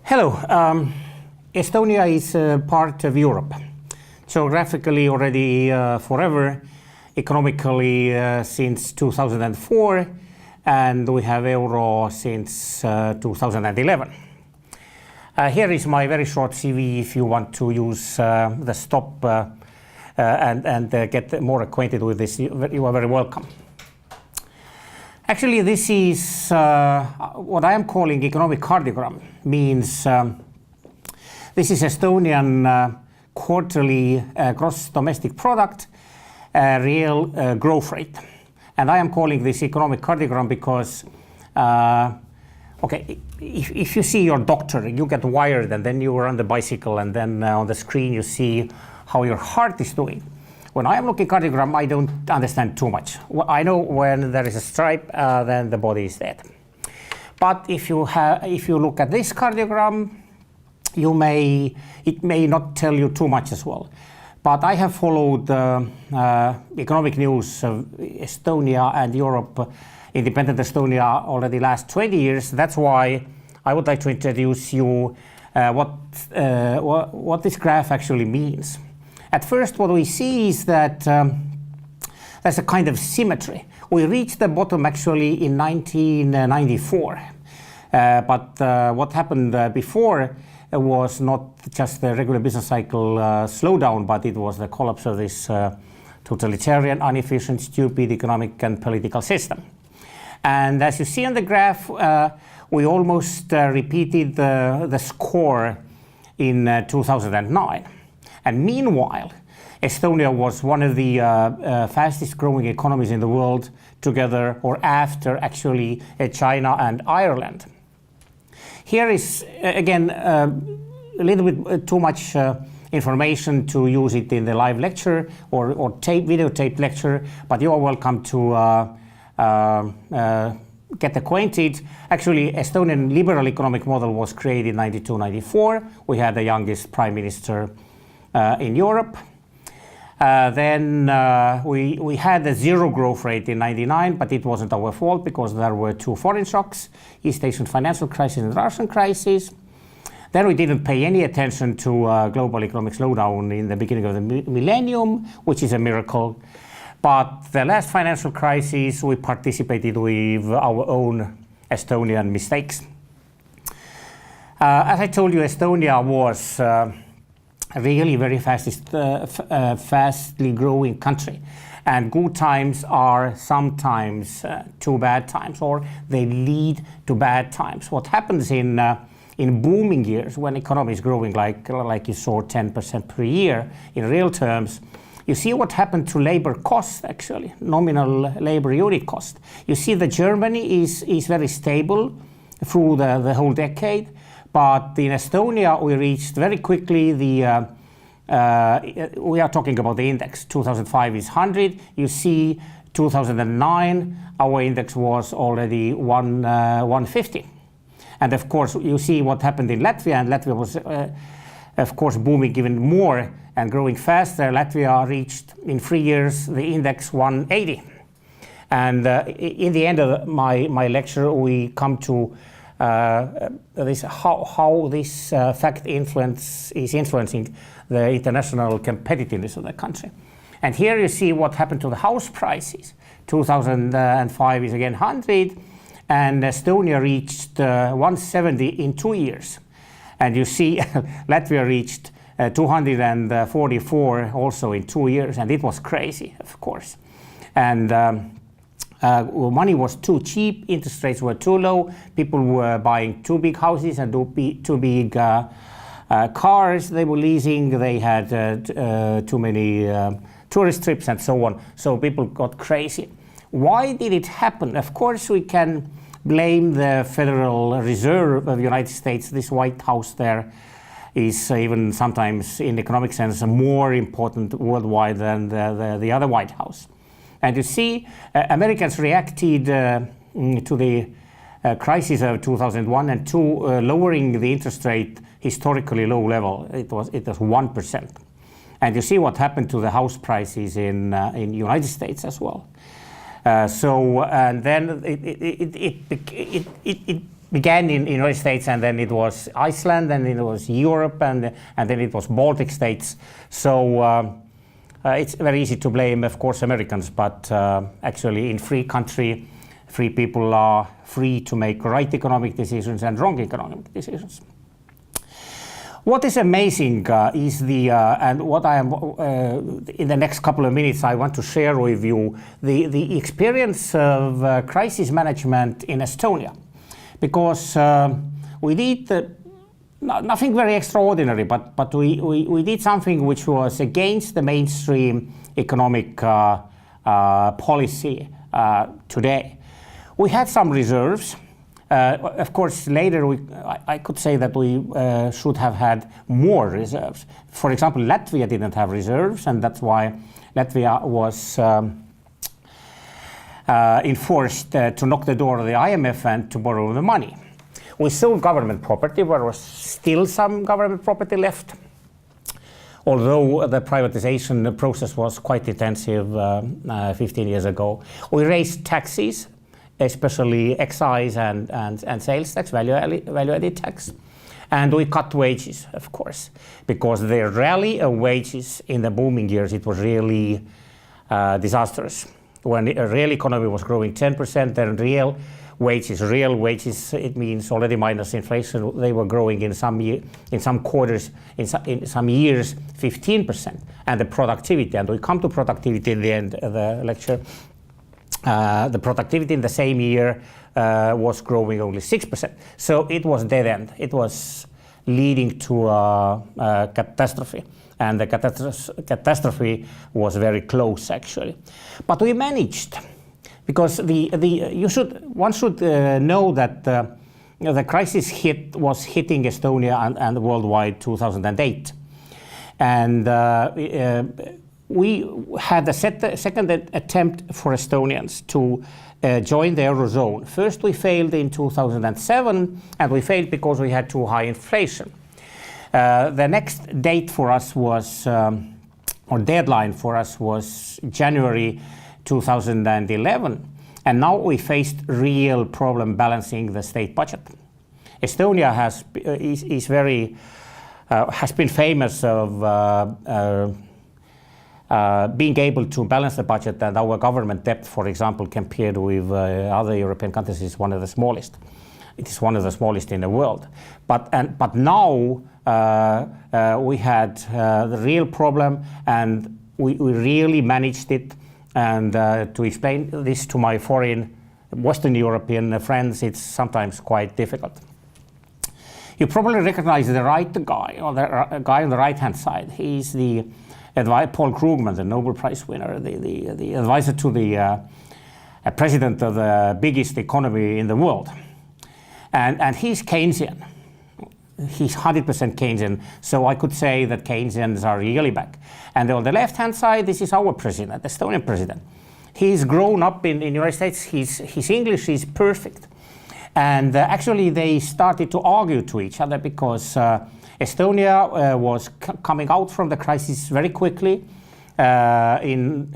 Hello. Estonia is part of Europe. Geographically already forever, economically since 2004, and we have euro since 2011. Here is my very short CV if you want to use the stop and get more acquainted with this. You are very welcome. Actually, this is what I am calling economic cardiogram. Means this is Estonian quarterly gross domestic product, real growth rate. And I am calling this economic cardiogram because, okay, if you see your doctor, you get wired and then you are on the bicycle and then on the screen you see how your heart is doing. When I am looking at cardiogram, I don't understand too much. I know when there is a stripe, then the body is dead. But if you look at this cardiogram, it may not tell you too much as well. But I have followed economic news of Estonia and Europe, independent Estonia, already last 20 years. That's why I would like to introduce you what this graph actually means. At first, what we see is that there's a kind of symmetry. We reached the bottom actually in 1994. But what happened before was not just the regular business cycle slowdown, but it was the collapse of this totalitarian, inefficient, stupid economic and political system. And as you see on the graph, we almost repeated the score in 2009. And meanwhile, Estonia was one of the fastest growing economies in the world, together or after actually China and Ireland. Here is, again, a little bit too much information to use it in the live lecture or videotaped lecture, but you are welcome to get acquainted. Actually, Estonian liberal economic model was created in 92-94. We had the youngest prime minister in Europe. Then we had a zero growth rate in 99, but it wasn't our fault because there were two foreign shocks, East Asian financial crisis and Russian crisis. Then we didn't pay any attention to global economic slowdown in the beginning of the millennium, which is a miracle. But the last financial crisis, we participated with our own Estonian mistakes. As I told you, Estonia was really very fastly growing country, and good times are sometimes too bad times, or they lead to bad times. What happens in booming years when economy is growing like you saw 10% per year in real terms, you see what happened to labor cost, actually nominal labor unit cost. You see that Germany is very stable through the whole decade. But in Estonia, we reached very quickly we are talking about the index. 2005 is 100. You see 2009, our index was already 150. And of course, you see what happened in Latvia, and Latvia was, of course, booming even more and growing faster. Latvia reached, in 3 years, the index 180. And in the end of my lecture, we come to how this fact is influencing the international competitiveness of the country. And here you see what happened to the house prices. 2005 is again 100, and Estonia reached 170 in 2 years. And you see Latvia reached 244 also in 2 years, and it was crazy, of course. And money was too cheap, interest rates were too low, people were buying too big houses and too big cars they were leasing, they had too many tourist trips and so on, so people got crazy. Why did it happen? Of course, we can blame the Federal Reserve of the United States. This White House there is even sometimes in economic sense more important worldwide than the other White House. And you see, Americans reacted to the crisis of 2001 and 2, lowering the interest rate historically low level. It was 1%. And you see what happened to the house prices in United States as well. And then it began in United States, and then it was Iceland, and then it was Europe, and then it was Baltic states. So it's very easy to blame, of course, Americans, but actually in free country, free people are free to make right economic decisions and wrong economic decisions. What is amazing is and what I am, in the next couple of minutes, I want to share with you the experience of crisis management in Estonia. Because we did nothing very extraordinary, but we did something which was against the mainstream economic policy today. We had some reserves. Of course, later I could say that we should have had more reserves. For example, Latvia didn't have reserves, and that's why Latvia was enforced to knock the door of the IMF and to borrow the money. We sold government property. There was still some government property left, although the privatization process was quite intensive 15 years ago. We raised taxes, especially excise and sales tax, value-added tax. And we cut wages, of course, because the rally of wages in the booming years, it was really disastrous. When a real economy was growing 10%, then real wages, it means already minus inflation, they were growing in some quarters, in some years, 15%. And the productivity, and we come to productivity in the end of the lecture, the productivity in the same year was growing only 6%. So it was dead end. It was leading to a catastrophe. And the catastrophe was very close, actually. But we managed, because one should know that the crisis was hitting Estonia and worldwide 2008, and we had a second attempt for Estonians to join the Eurozone. First, we failed in 2007, and we failed because we had too high inflation. The next date for us was, or deadline for us was January 2011, and now we faced real problem balancing the state budget. Estonia has been famous of being able to balance the budget, and our government debt, for example, compared with other European countries, is one of the smallest. It is one of the smallest in the world. But now we had the real problem, and we really managed it. And to explain this to my foreign Western European friends, it's sometimes quite difficult. You probably recognize the right guy, or the guy on the right-hand side. He's the Paul Krugman, the Nobel Prize winner, the advisor to the president of the biggest economy in the world. And he's Keynesian. He's 100% Keynesian, so I could say that Keynesians are really back. And on the left-hand side, this is our president, the Estonian president. He's grown up in the United States. His English is perfect. And actually, they started to argue to each other because Estonia was coming out from the crisis very quickly. In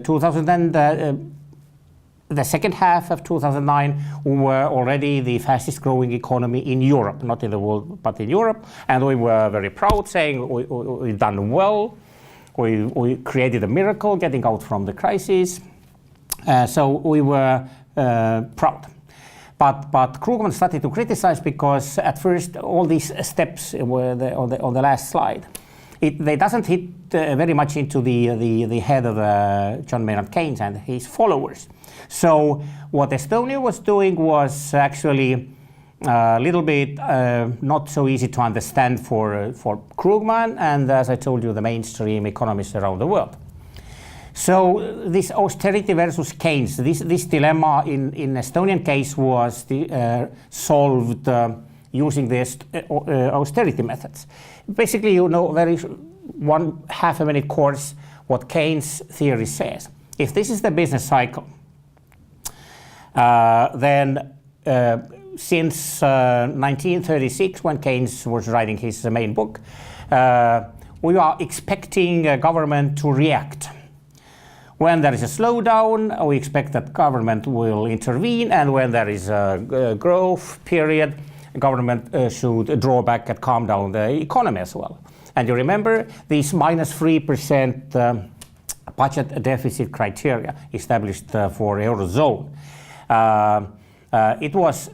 2000, the second half of 2009, we were already the fastest growing economy in Europe, not in the world, but in Europe. And we were very proud, saying we've done well. We created a miracle getting out from the crisis. So we were proud. But Krugman started to criticize because at first all these steps were on the last slide. They doesn't hit very much into the head of John Maynard Keynes and his followers. So what Estonia was doing was actually a little bit not so easy to understand for Krugman and, as I told you, the mainstream economists around the world. So this austerity versus Keynes, this dilemma in Estonian case was solved using the austerity methods. Basically, you know, one half a minute course what Keynes theory says. If this is the business cycle, then since 1936, when Keynes was writing his main book, we are expecting government to react. When there is a slowdown, we expect that government will intervene, and when there is a growth period, government should draw back and calm down the economy as well. And you remember this -3% budget deficit criteria established for Eurozone. It was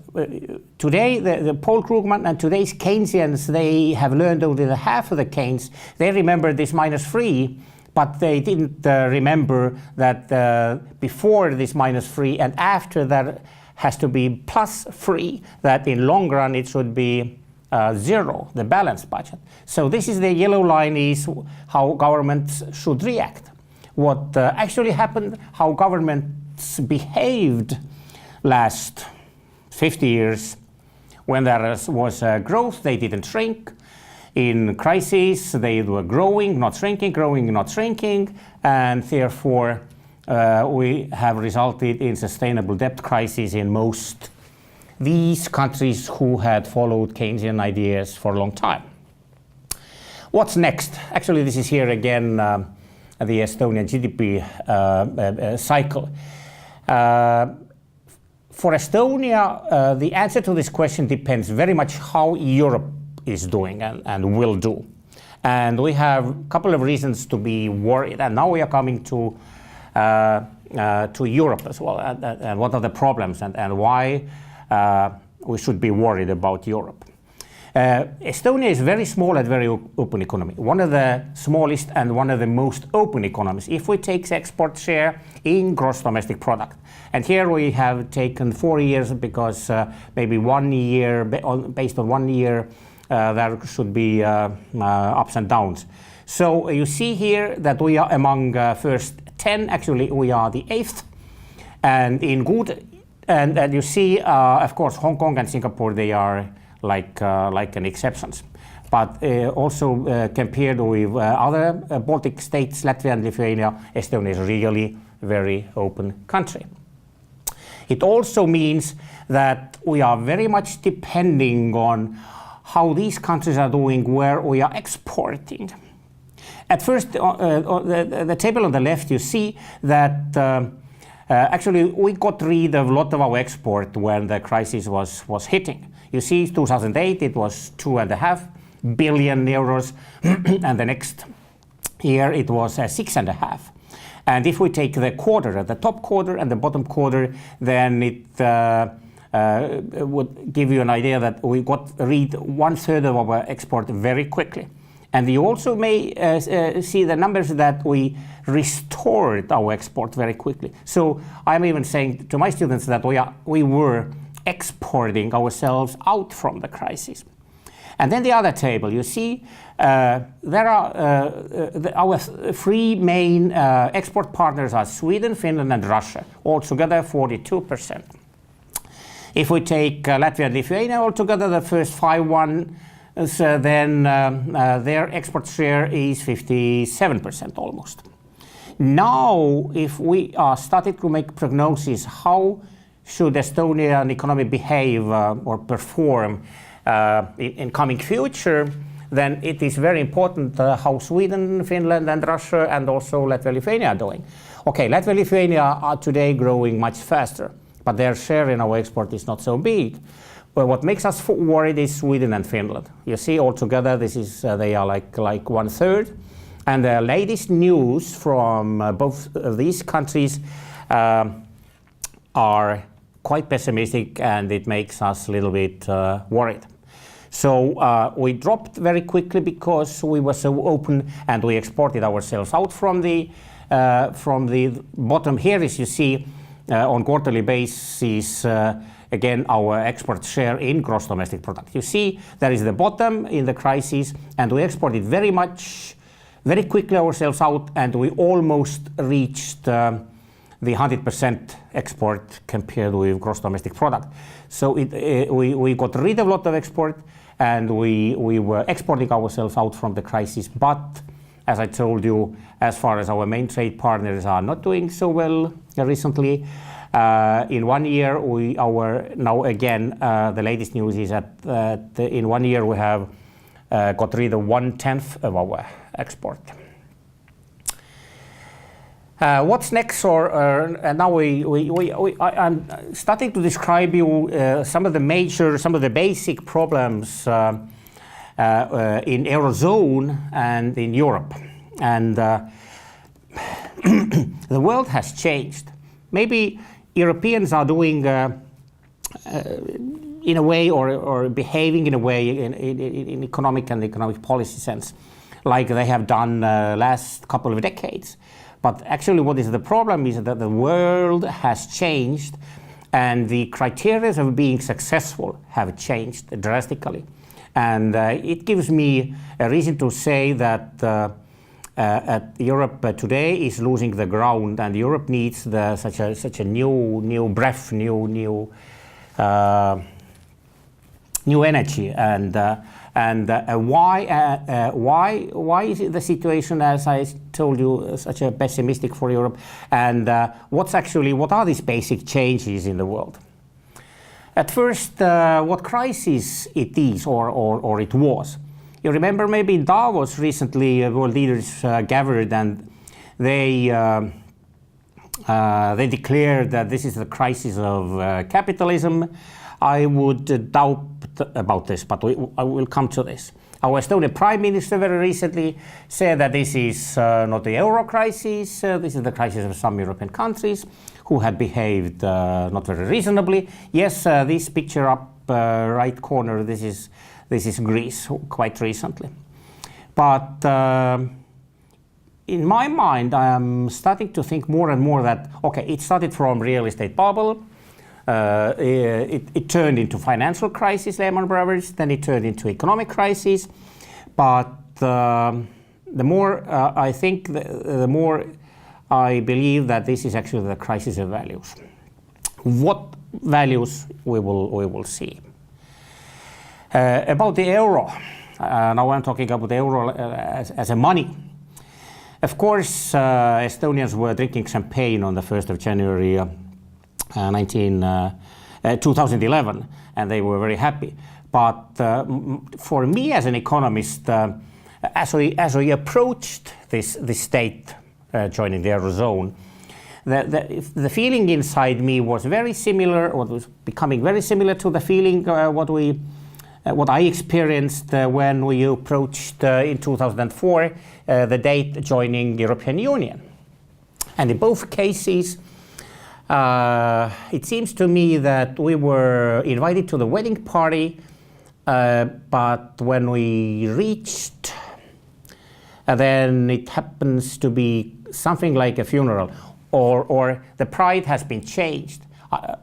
today the Paul Krugman and today's Keynesians, they have learned only the half of the Keynes. They remember this -3, but they didn't remember that before this -3 and after that has to be +3, that in long run it should be 0, the balanced budget. So this is the yellow line, is how governments should react. What actually happened, how governments behaved last 50 years. When there was growth, they didn't shrink. In crises, they were growing, not shrinking, growing, not shrinking, and therefore we have resulted in sustainable debt crises in most these countries who had followed Keynesian ideas for a long time. What's next? Actually, this is here again the Estonian GDP cycle. For Estonia, the answer to this question depends very much how Europe is doing and will do. And we have a couple of reasons to be worried. And now we are coming to Europe as well, and what are the problems and why we should be worried about Europe. Estonia is very small and very open economy, one of the smallest and one of the most open economies if we take export share in gross domestic product. And here we have taken 4 years because maybe 1 year, based on 1 year, there should be ups and downs. So you see here that we are among first 10, actually we are the 8th, and in good, and you see, of course, Hong Kong and Singapore, they are like an exceptions. But also compared with other Baltic states, Latvia and Lithuania, Estonia is really very open country. It also means that we are very much depending on how these countries are doing, where we are exporting. At first, the table on the left, you see that actually we got rid of a lot of our export when the crisis was hitting. You see, 2008, it was 2.5 billion euros, and the next year it was 6.5. And if we take the quarter, the top quarter and the bottom quarter, then it would give you an idea that we got rid 1/3 of our export very quickly. And you also may see the numbers that we restored our export very quickly. So I'm even saying to my students that we were exporting ourselves out from the crisis. And then the other table, you see, there are our 3 main export partners are Sweden, Finland, and Russia, altogether 42%. If we take Latvia and Lithuania altogether, the first 5 then their export share is 57% almost. Now, if we are starting to make prognosis, how should Estonian economy behave or perform in coming future, then it is very important how Sweden, Finland, and Russia, and also Latvia and Lithuania are doing. Okay, Latvia and Lithuania are today growing much faster, but their share in our export is not so big. Well, what makes us worried is Sweden and Finland. You see, altogether, this is they are like 1/3. And the latest news from both of these countries are quite pessimistic, and it makes us a little bit worried. So we dropped very quickly because we were so open, and we exported ourselves out from the bottom. Here, as you see, on quarterly basis, again, our export share in gross domestic product. You see, there is the bottom in the crisis, and we exported very quickly ourselves out, and we almost reached the 100% export compared with gross domestic product. So we got rid of a lot of export, and we were exporting ourselves out from the crisis. But as I told you, as far as our main trade partners are not doing so well recently, in 1 year, now again, the latest news is that in 1 year we have got rid of 1/10 of our export. What's next? Now I'm starting to describe you some of the basic problems in Eurozone and in Europe. And the world has changed. Maybe Europeans are doing in a way or behaving in a way in economic and economic policy sense like they have done last couple of decades. But actually what is the problem is that the world has changed and the criteria of being successful have changed drastically. And it gives me a reason to say that Europe today is losing the ground, and Europe needs such a new breath, new energy. And why is the situation, as I told you, such a pessimistic for Europe? And what are these basic changes in the world? At first, what crisis it is or it was. You remember maybe in Davos recently, world leaders gathered and they declared that this is the crisis of capitalism. I would doubt about this, but I will come to this. Our Estonian Prime Minister very recently said that this is not the euro crisis, this is the crisis of some European countries who had behaved not very reasonably. Yes, this picture up right corner, this is Greece quite recently. But in my mind, I am starting to think more and more that, okay, it started from real estate bubble, it turned into financial crisis, Lehman Brothers, then it turned into economic crisis. But the more I think, the more I believe that this is actually the crisis of values. What values we will see. About the euro, now I'm talking about the euro as a money. Of course, Estonians were drinking champagne on the 1st of January 2011, and they were very happy. But for me as an economist, as we approached this state joining the Eurozone, the feeling inside me was very similar, or was becoming very similar to the feeling what I experienced when we approached in 2004 the date joining the European Union. And in both cases, it seems to me that we were invited to the wedding party, but when we reached, then it happens to be something like a funeral, or the bride has been changed.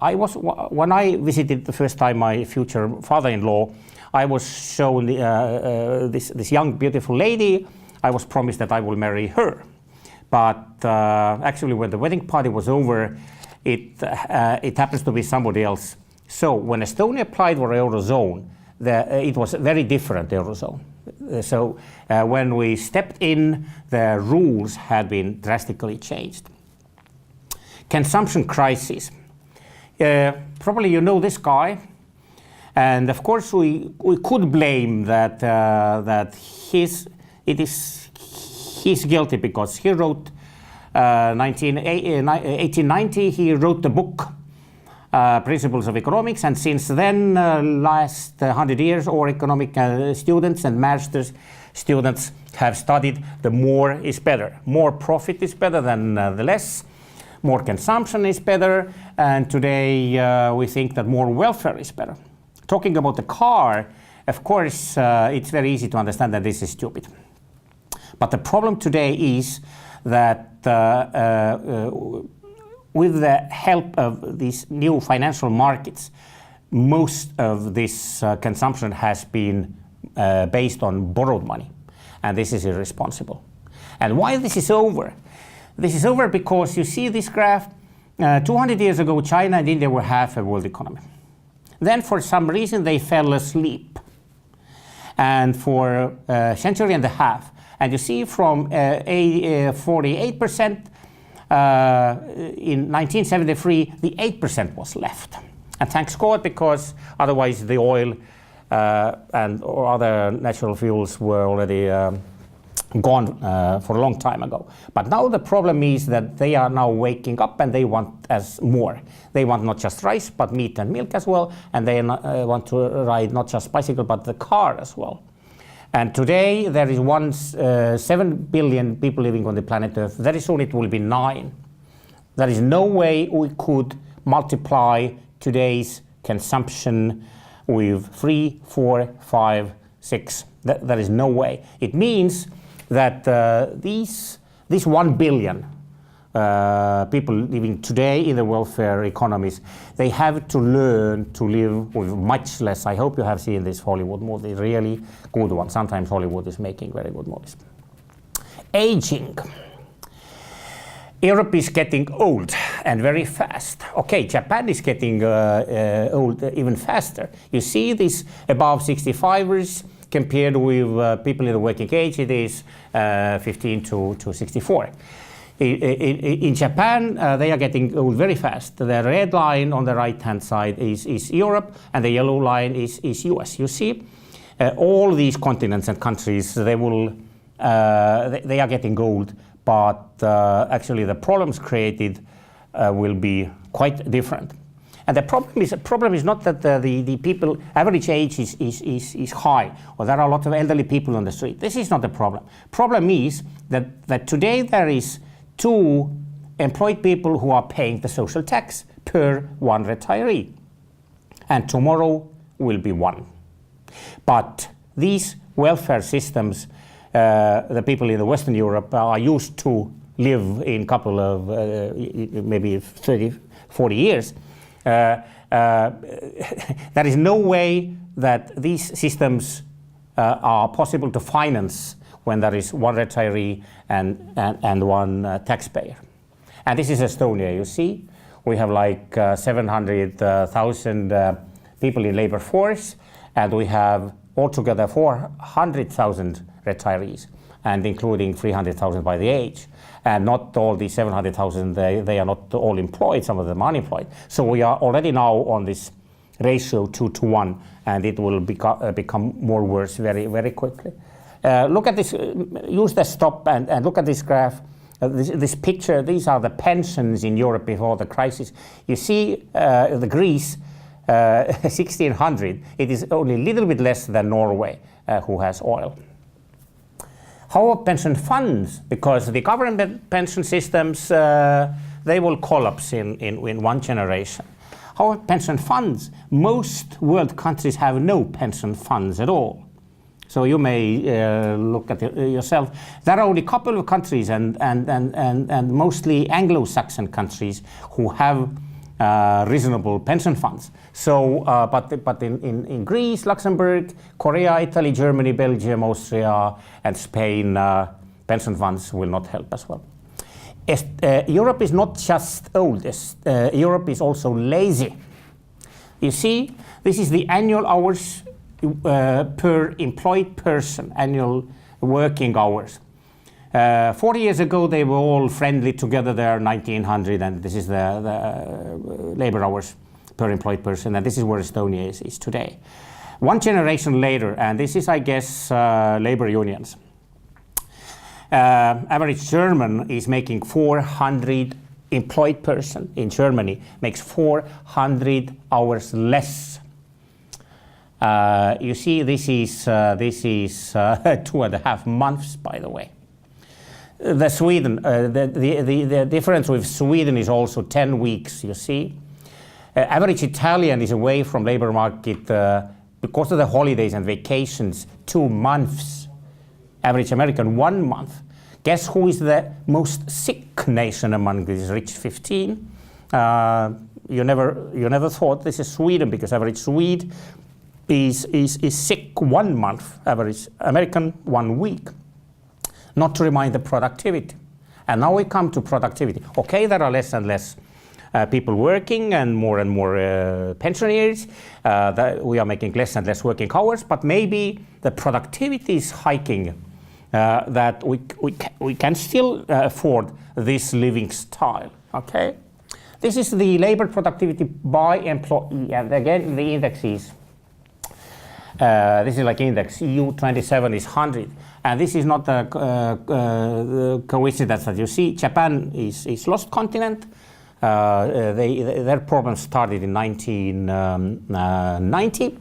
When I visited the first time my future father-in-law, I was shown this young, beautiful lady. I was promised that I will marry her. But actually, when the wedding party was over, it happens to be somebody else. So when Estonia applied for Eurozone, it was a very different Eurozone. So when we stepped in, the rules had been drastically changed. Consumption crisis. Probably you know this guy. And of course, we could blame that he's guilty because he wrote 1890. He wrote the book Principles of Economics, and since then, last 100 years, all economic students and master's students have studied the more is better. More profit is better than the less. More consumption is better, and today we think that more welfare is better. Talking about the car, of course, it's very easy to understand that this is stupid. But the problem today is that with the help of these new financial markets, most of this consumption has been based on borrowed money. And this is irresponsible. And why this is over? This is over because you see this graph. 200 years ago, China and India were half a world economy. Then for some reason they fell asleep. And for a century and a half. And you see from 48% in 1973, the 8% was left. And thanks God, because otherwise the oil or other natural fuels were already gone for a long time ago. But now the problem is that they are now waking up and they want as more. They want not just rice, but meat and milk as well, and they want to ride not just bicycle, but the car as well. And today there is 7 billion people living on the planet Earth. Very soon it will be 9. There is no way we could multiply today's consumption with 3, 4, 5, 6. There is no way. It means that these 1 billion people living today in the welfare economies, they have to learn to live with much less. I hope you have seen this Hollywood movie, really good one. Sometimes Hollywood is making very good movies. Aging. Europe is getting old and very fast. Okay, Japan is getting old even faster. You see this above 65ers compared with people in the working age, it is 15 to 64. In Japan, they are getting old very fast. The red line on the right-hand side is Europe, and the yellow line is US. You see, all these continents and countries, they are getting old, but actually the problems created will be quite different. And the problem is not that the people average age is high, or there are a lot of elderly people on the street. This is not the problem. Problem is that today there is 2 employed people who are paying the social tax per 1 retiree, and tomorrow will be 1. But these welfare systems, the people in the Western Europe are used to live in a couple of maybe 30, 40 years. There is no way that these systems are possible to finance when there is 1 retiree and 1 taxpayer. And this is Estonia, you see. We have like 700,000 people in labor force, and we have altogether 400,000 retirees, and including 300,000 by the age. And not all the 700,000, they are not all employed, some of them are unemployed. So we are already now on this ratio 2 to 1, and it will become more worse very, very quickly. Look at this, use the stop and look at this graph, this picture. These are the pensions in Europe before the crisis. You see the Greece, 1600, it is only a little bit less than Norway, who has oil. How are pension funds? Because the government pension systems, they will collapse in 1 generation. How are pension funds? Most world countries have no pension funds at all. So you may look at it yourself. There are only a couple of countries, and mostly Anglo-Saxon countries, who have reasonable pension funds. So, but in Greece, Luxembourg, Korea, Italy, Germany, Belgium, Austria, and Spain, pension funds will not help as well. Europe is not just old. Europe is also lazy. You see, this is the annual hours per employed person, annual working hours. 40 years ago, they were all friendly together there, 1900, and this is the labor hours per employed person, and this is where Estonia is today. 1 generation later, and this is, I guess, labor unions. Average German is making 400, employed person in Germany makes 400 hours less. You see, this is 2.5 months, by the way. The difference with Sweden is also 10 weeks, you see. Average Italian is away from labor market because of the holidays and vacations, 2 months. Average American, 1 month. Guess who is the most sick nation among these rich 15? You never thought this is Sweden, because average Swede is sick 1 month, average American 1 week. Not to remind the productivity. And now we come to productivity. Okay, there are less and less people working and more pensioners. We are making less and less working hours, but maybe the productivity is hiking, that we can still afford this living style. Okay, this is the labor productivity by employee, and again the indexes. This is like index. EU27 is 100. And this is not a coincidence that you see. Japan is lost continent. Their problems started in 1990.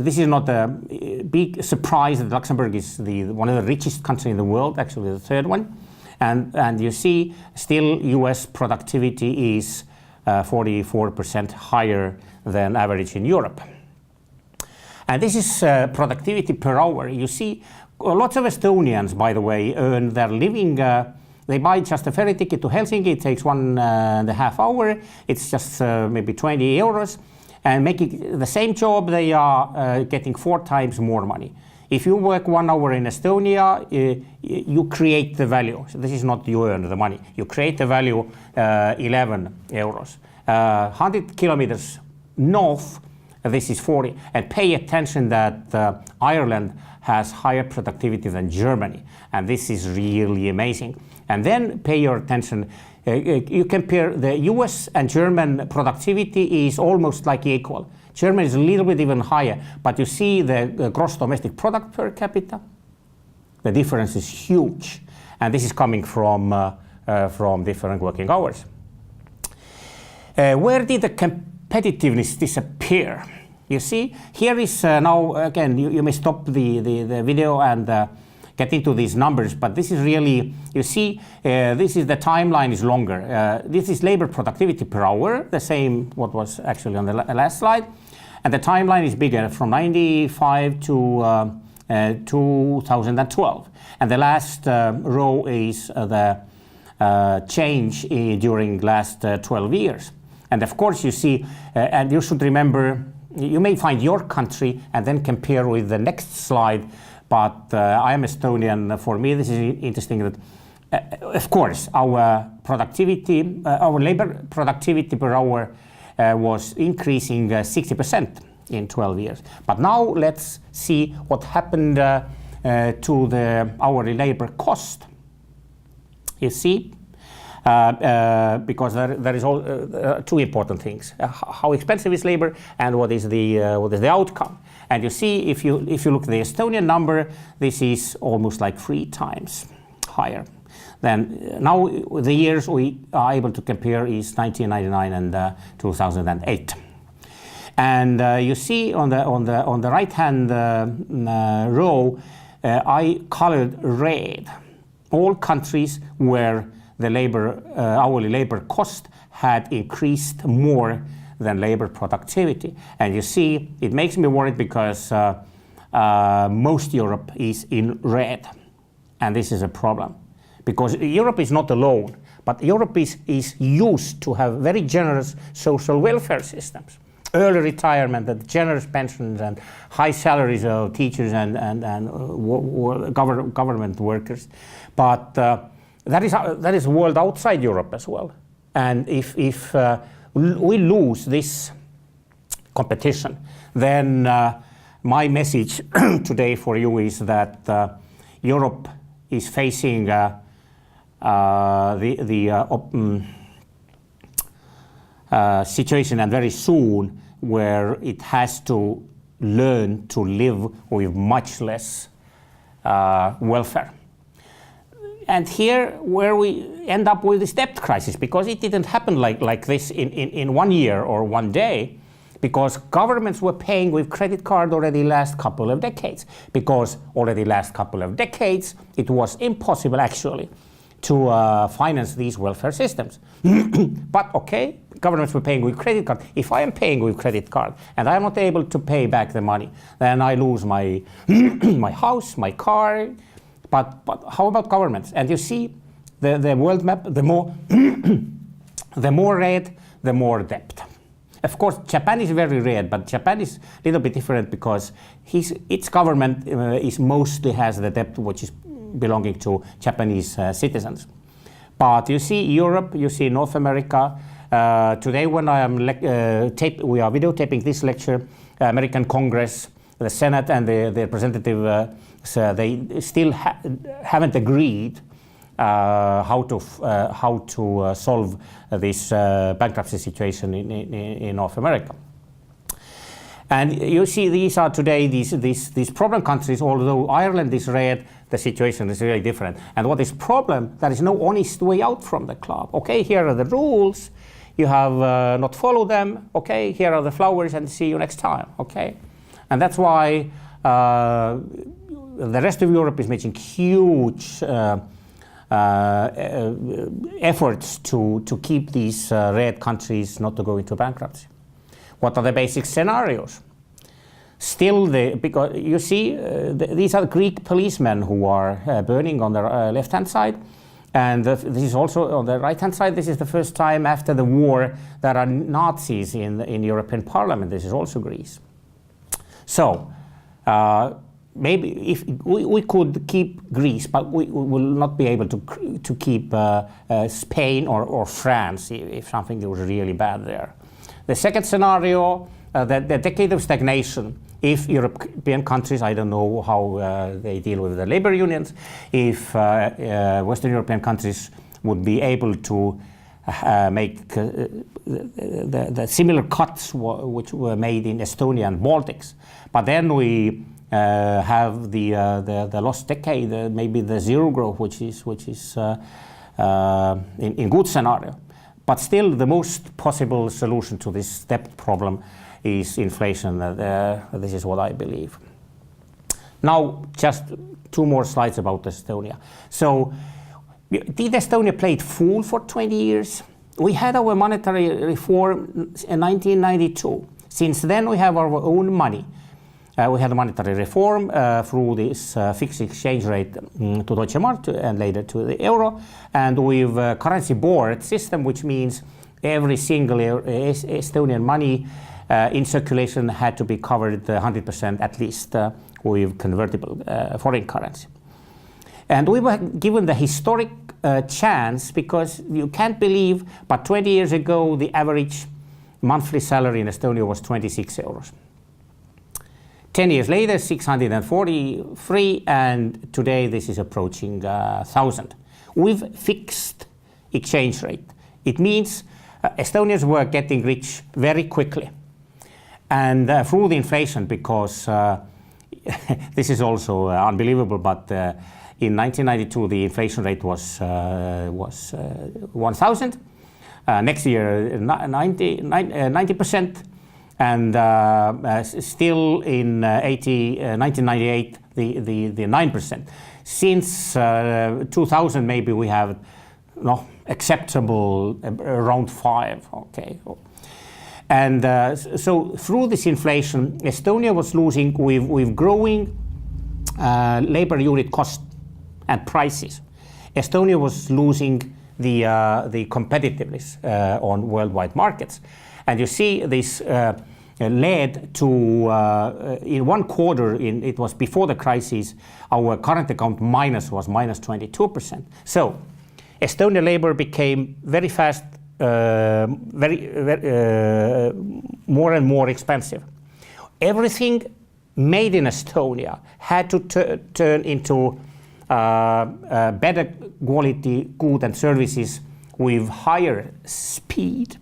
This is not a big surprise that Luxembourg is one of the richest countries in the world, actually the third one. And you see still US productivity is 44% higher than average in Europe. And this is productivity per hour. You see lots of Estonians, by the way, earn their living. They buy just a ferry ticket to Helsinki. It takes 1.5 hours. It's just maybe 20 euros. And making the same job, they are getting 4 times more money. If you work 1 hour in Estonia, you create the value. So this is not you earn the money. You create the value 11 euros. 100 kilometers north, this is 40. And pay attention that Ireland has higher productivity than Germany. And this is really amazing. And then pay your attention. You compare the US and German productivity is almost like equal. Germany is a little bit even higher, but you see the gross domestic product per capita. The difference is huge. And this is coming from different working hours. Where did the competitiveness disappear? You see, here is now, again, you may stop the video and get into these numbers, but this is really, you see, this is the timeline is longer. This is labor productivity per hour, the same what was actually on the last slide. And the timeline is bigger from 95 to 2012. And the last row is the change during last 12 years. And of course you see, and you should remember, you may find your country and then compare with the next slide. But I am Estonian. For me, this is interesting that, of course, our productivity, our labor productivity per hour was increasing 60% in 12 years. But now let's see what happened to the hourly labor cost. You see, because there is all, 2 important things: how expensive is labor and what is the outcome. And you see, if you look at the Estonian number, this is almost like 3 times higher. Then now the years we are able to compare is 1999 and 2008. And you see on the right hand row, I colored red all countries where the hourly labor cost had increased more than labor productivity. And you see, it makes me worried because most Europe is in red. And this is a problem. Because Europe is not alone, but Europe is used to have very generous social welfare systems. Early retirement, and generous pensions, and high salaries of teachers and government workers. But that is a world outside Europe as well. And if we lose this competition, then my message today for you is that Europe is facing situation, and very soon, where it has to learn to live with much less welfare. And here where we end up with this debt crisis, because it didn't happen like this in 1 year or 1 day, because governments were paying with credit card already last couple of decades, because already last couple of decades it was impossible actually to finance these welfare systems. But okay, governments were paying with credit card. If I am paying with credit card and I am not able to pay back the money, then I lose my my house, my car. But how about governments? And you see the world map, the more the more red, the more debt. Of course, Japan is very red, but Japan is a little bit different because its government mostly has the debt which is belonging to Japanese citizens. But you see Europe, you see North America. Today when I am we are videotaping this lecture, American Congress, the Senate and the representative, they still haven't agreed how to solve this bankruptcy situation in North America. And you see, these are today these problem countries. Although Ireland is red, the situation is really different. And what is problem? There is no honest way out from the club. Okay, here are the rules. You have not followed them. Okay, here are the flowers, and see you next time. Okay, and that's why the rest of Europe is making huge efforts to keep these red countries not to go into bankruptcy. What are the basic scenarios? Still, because you see, these are Greek policemen who are burning on the left-hand side, and this is also on the right-hand side. This is the first time after the war that are Nazis in European Parliament. This is also Greece. So maybe if we could keep Greece, but we will not be able to keep Spain or France if something was really bad there. The second scenario, the decade of stagnation. If European countries, I don't know how they deal with the labor unions, if Western European countries would be able to make the similar cuts which were made in Estonia and Baltics, but then we have the lost decade, maybe the zero growth, which is in good scenario. But still, the most possible solution to this debt problem is inflation. This is what I believe. Now, just two more slides about Estonia. So, did Estonia play it fool for 20 years? We had our monetary reform in 1992. Since then, we have our own money. We had a monetary reform through this fixed exchange rate to Deutsche Mark and later to the euro. And with a currency board system, which means every single Estonian money in circulation had to be covered 100% at least with convertible foreign currency. And we were given the historic chance, because you can't believe, but 20 years ago, the average monthly salary in Estonia was 26 euros. 10 years later, 643, and today this is approaching 1,000. With fixed exchange rate. It means Estonians were getting rich very quickly. And through the inflation, because this is also unbelievable, but in 1992 the inflation rate was 1,000. Next year 90%. And still in 1998, the 9%. Since 2000, maybe we have acceptable around 5. Okay, and so through this inflation, Estonia was losing with growing labor unit cost and prices. Estonia was losing the competitiveness on worldwide markets, and you see this. Led to, in one quarter, it was before the crisis, our current account was minus 22%. So, Estonian labor became very fast, more and more expensive. Everything made in Estonia had to turn into better quality goods and services with higher speed.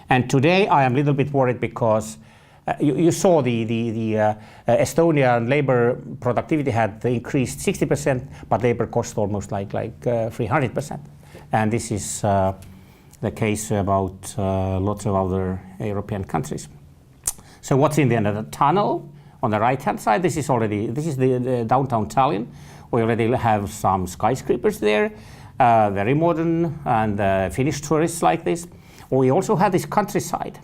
And today I am a little bit worried because you saw the Estonian labor productivity had increased 60%, but labor cost almost like 300%. And this is the case about lots of other European countries. So what's in the end of the tunnel? On the right-hand side, this is the downtown Tallinn. We already have some skyscrapers there, very modern, and Finnish tourists like this. We also have this countryside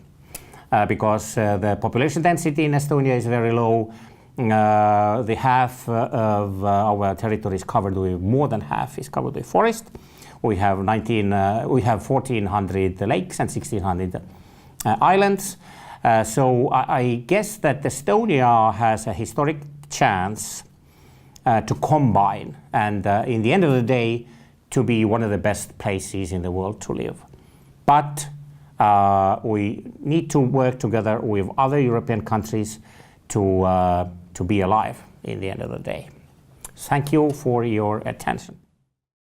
because the population density in Estonia is very low. The half of our territory is covered with, more than half is covered with forest. We have 1,400 lakes and 1,600 islands. So I guess that Estonia has a historic chance to combine and in the end of the day to be one of the best places in the world to live. But we need to work together with other European countries to be alive in the end of the day. Thank you for your attention.